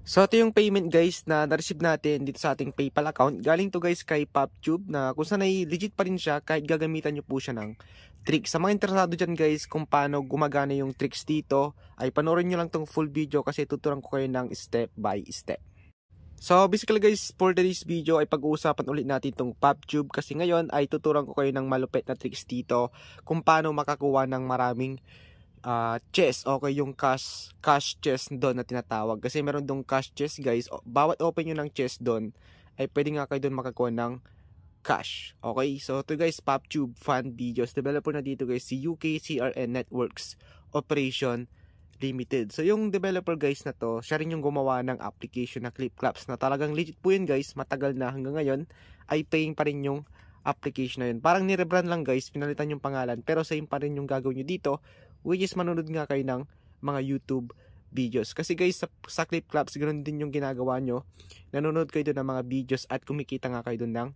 So ito yung payment guys na na-receive natin dito sa ating PayPal account. Galing to guys kay PopTube na kung saan ay legit pa rin siya kahit gagamitan nyo po siya ng tricks. Sa mga interesado dyan guys kung paano gumagana yung tricks dito ay panoorin nyo lang tong full video kasi tuturuan ko kayo ng step by step. So basically guys, for today's video ay pag-uusapan ulit natin itong PopTube kasi ngayon ay tuturuan ko kayo ng malupit na tricks dito kung paano makakuha ng maraming chest, okay, yung cash chest doon na tinatawag. Kasi meron dong cash chest guys. Bawat open nyo ng chest doon ay pwede nga kayo doon makakuha ng cash. Okay, so ito guys, PopTube Fun Videos. Developer na dito guys, si UKCRN Networks Operation Limited. So yung developer guys na to, siya rin yung gumawa ng application na ClipClaps na talagang legit po yun guys. Matagal na hanggang ngayon ay paying pa rin yung application na yun. Parang nirebrand lang guys, pinalitan yung pangalan pero same pa rin yung gagawin nyo dito, which is manonood nga kayo ng mga YouTube videos. Kasi guys, sa ClipClaps, ganoon din yung ginagawa nyo. Nanonood kayo doon ng mga videos at kumikita nga kayo doon ng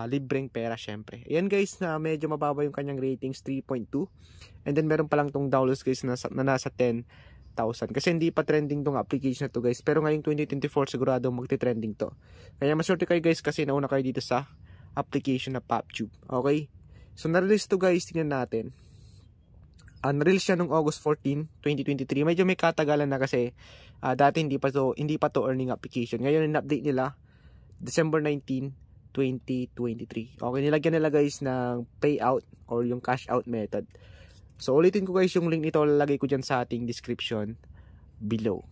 libreng pera syempre. Ayan guys, na medyo mababa yung kanyang ratings, 3.2. And then meron pa lang tong downloads guys na nasa 10,000. Kasi hindi pa trending tong application na to guys. Pero ngayong 2024 sigurado magte-trending to. Kaya maswerte kayo guys kasi nauna kayo dito sa application na PopTube. Okay? So na-release to guys, tingnan natin. Na-release siya noong August 14, 2023. Medyo may katagalan na kasi dati hindi pa to earning application. Ngayon in-update nila December 19, 2023. Okay, nilagyan nila guys ng payout or yung cash out method. So ulitin ko guys yung link nito, lalagay ko dyan sa ating description below.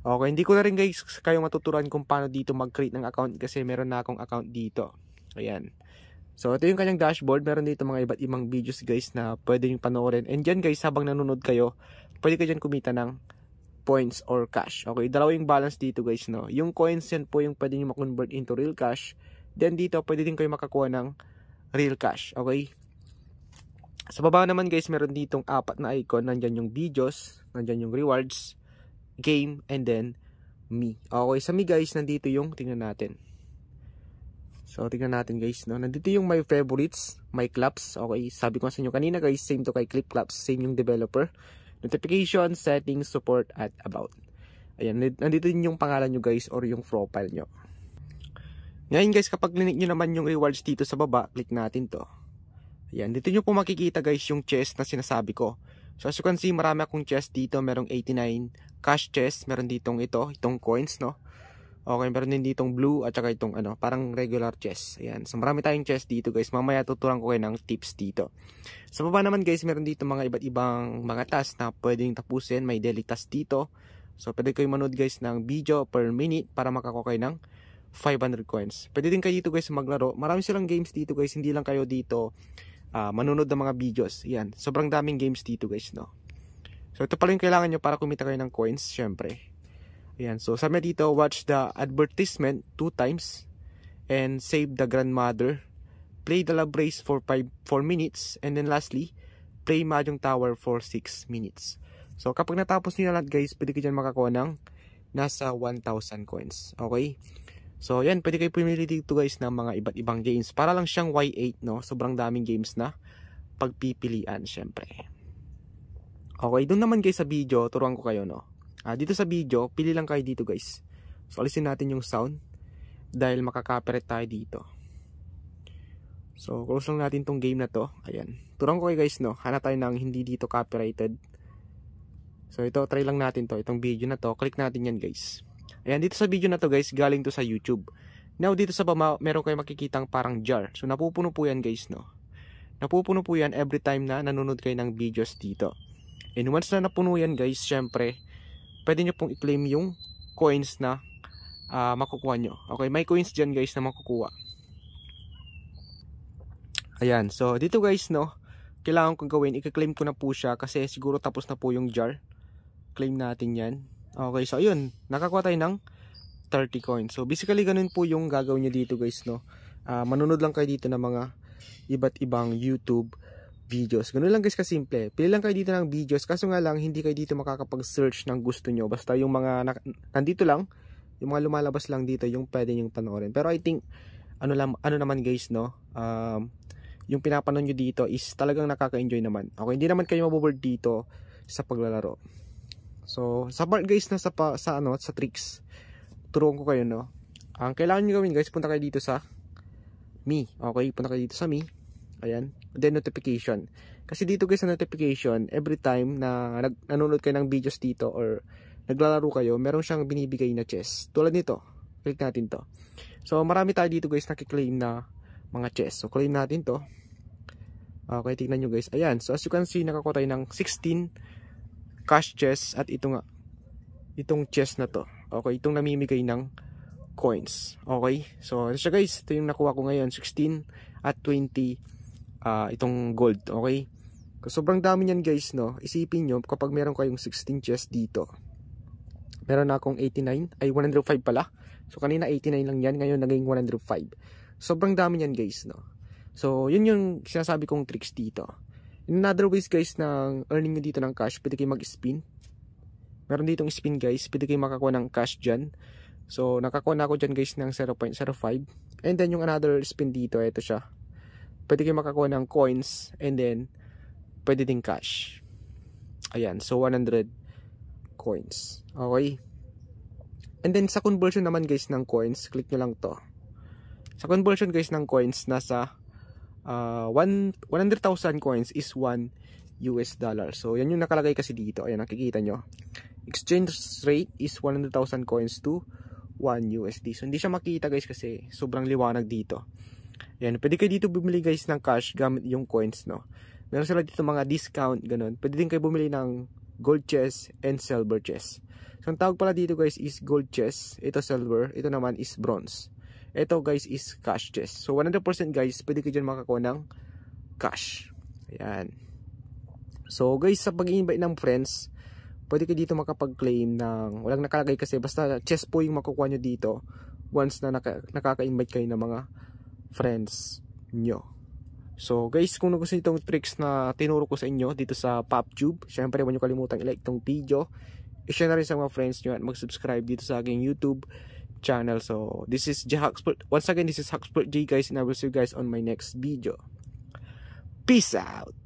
Okay, hindi ko na rin guys kayo matuturuan kung paano dito mag-create ng account kasi meron na akong account dito. Ayan. So, ito yung kanyang dashboard. Meron dito mga iba't ibang videos guys na pwede nyo panoorin. And dyan guys, habang nanonood kayo, pwede kayo dyan kumita ng points or cash. Okay, dalawa yung balance dito guys, no? Yung coins yan po yung pwede nyo makonvert into real cash. Then dito, pwede din kayo makakuha ng real cash. Okay? Sa baba naman guys, meron ditong apat na icon. Nandyan yung videos, nandyan yung rewards, game, and then me. Okay, sa me guys, nandito yung, tingnan natin. So, tingnan natin guys, no? Nandito yung my favorites, my claps. Okay, sabi ko sa inyo kanina guys, same to kay ClipClaps, same yung developer. Notification, settings, support, at about. Ayan, nandito din yung pangalan nyo guys or yung profile nyo. Ngayon guys, kapag click nyo naman yung rewards dito sa baba, click natin to. Ayan, dito nyo po makikita guys yung chest na sinasabi ko. So, as you can see, marami akong chest dito. Merong 89 cash chest. Meron ditong itong coins, no? Okay, meron din ditong blue at saka itong parang regular chest. Ayan. So marami tayong chest dito guys. Mamaya tuturuan ko kayo ng tips dito. Sa baba naman guys, meron dito mga iba't ibang mga task na pwedeng tapusin. May daily task dito. So pwede kayo manood guys ng video per minute para makakuha kayo ng 500 coins. Pwede din kayo dito guys maglaro. Marami silang games dito guys. Hindi lang kayo dito manonood ng mga videos. Ayan. Sobrang daming games dito guys, no? So ito pala yung kailangan nyo para kumita kayo ng coins, syempre. Ayan, so sabi dito, watch the advertisement 2 times and save the grandmother. Play the love race for 4 minutes. And then lastly, play Mahjong Tower for 6 minutes. So kapag natapos nyo na lahat guys, pwede kayo dyan makakuha ng nasa 1,000 coins. Okay? So yan, pwede kayo pumili dito guys ng mga iba't ibang games. Para lang siyang Y8, no? Sobrang daming games na pagpipilian, syempre. Okay, doon naman guys sa video, turuan ko kayo, no? Dito sa video, pili lang kayo dito guys. So alisin natin yung sound dahil makaka-copyright tayo dito. So close lang natin tong game na to. Ayan. Turuan ko kayo guys, no. Hanap tayo ng hindi dito copyrighted. So ito, try lang natin to. Itong video na to, click natin yan guys. Ayan, dito sa video na to guys, galing to sa YouTube. Now dito sa baba, meron kayo makikitang parang jar. So napupuno po yan guys, no. Napupuno po yan every time na nanonood kayo ng videos dito. And once na napuno yan guys, syempre pwede nyo pong i-claim yung coins na makukuha nyo. Okay, may coins dyan guys na makukuha. Ayan, so dito guys, no, kailangan kong gawin, i-claim ko na po siya kasi siguro tapos na po yung jar. Claim natin yan. Okay, so ayun, nakakuha tayo ng 30 coins. So basically ganun po yung gagawin nyo dito guys, no. Manunod lang kayo dito ng mga iba't ibang YouTube videos. Ganun lang guys kasimple. Pili lang kayo dito ng videos. Kaso nga lang, hindi kayo dito makakapag-search ng gusto nyo. Basta yung mga nandito lang, yung mga lumalabas lang dito, yung pwede nyong panoorin. Pero I think, ano naman guys, no? Yung pinapanood nyo dito is talagang nakaka-enjoy naman. Okay, hindi naman kayo maboboard dito sa paglalaro. So, sa part guys na sa tricks, turuan ko kayo, no. Ang kailangan nyo gawin guys, punta kayo dito sa Me. Okay, punta kayo dito sa Me. Ayan. Then notification. Kasi dito guys sa notification, every time na nanonood kayo ng videos dito or naglalaro kayo, meron siyang binibigay na chest. Tulad nito. Click natin to. So, marami tayo dito guys nakiklaim na mga chest. So, claim natin to. Okay, tignan nyo guys. Ayan. So, as you can see, nakakuha tayo ng 16 cash chest at ito nga. Itong chest na to. Okay, itong namimigay ng coins. Okay. So, ito siya guys. Ito yung nakuha ko ngayon. 16 at 20 itong gold. Okay. Sobrang dami niyan guys, no. Isipin nyo, kapag meron kayong 16 chest dito. Meron na akong 89. Ay, 105 pala. So, kanina 89 lang yan. Ngayon, naging 105. Sobrang dami niyan guys, no. So, yun yung sinasabi kong tricks dito. In another ways guys, ng earning nyo dito ng cash, pwede kayo mag-spin. Meron ditong spin guys. Pwede kayo makakuha ng cash dyan. So, nakakuha na ako dyan guys ng 0.05. And then, yung another spin dito, ito siya. Pwede kayo makakuha ng coins. And then, pwede ding cash. Ayan. So, 100 coins. Okay. And then, sa conversion naman guys ng coins, click nyo lang to. Sa conversion guys ng coins, nasa 100,000 coins is 1 US dollar. So, yan yung nakalagay kasi dito. Ayan, nakikita nyo. Exchange rate is 100,000 coins to 1 USD. So, hindi siya makita guys kasi sobrang liwanag dito. Ayan, pwede kayo dito bumili guys ng cash gamit yung coins, no. Meron sila dito mga discount, ganun. Pwede din kayo bumili ng gold chest and silver chest. So, ang tawag pala dito guys is gold chest. Ito silver. Ito naman is bronze. Ito guys is cash chest. So, 100% guys, pwede kayo dyan makakuha ng cash. Ayan. So, guys, sa pag-i-invite ng friends, pwede kayo dito makapag-claim ng, walang nakalagay kasi, basta chest po yung makukuha nyo dito once na nakaka-invite kayo ng mga friends nyo. So guys, kung nagustuhan itong tricks na tinuro ko sa inyo dito sa PopTube, syempre huwag nyo kalimutang i-like itong video, i-share na rin sa mga friends nyo at mag-subscribe dito sa aking YouTube channel. So this is Hacksport. Once again, this is Hacksport J guys, and I will see you guys on my next video. Peace out!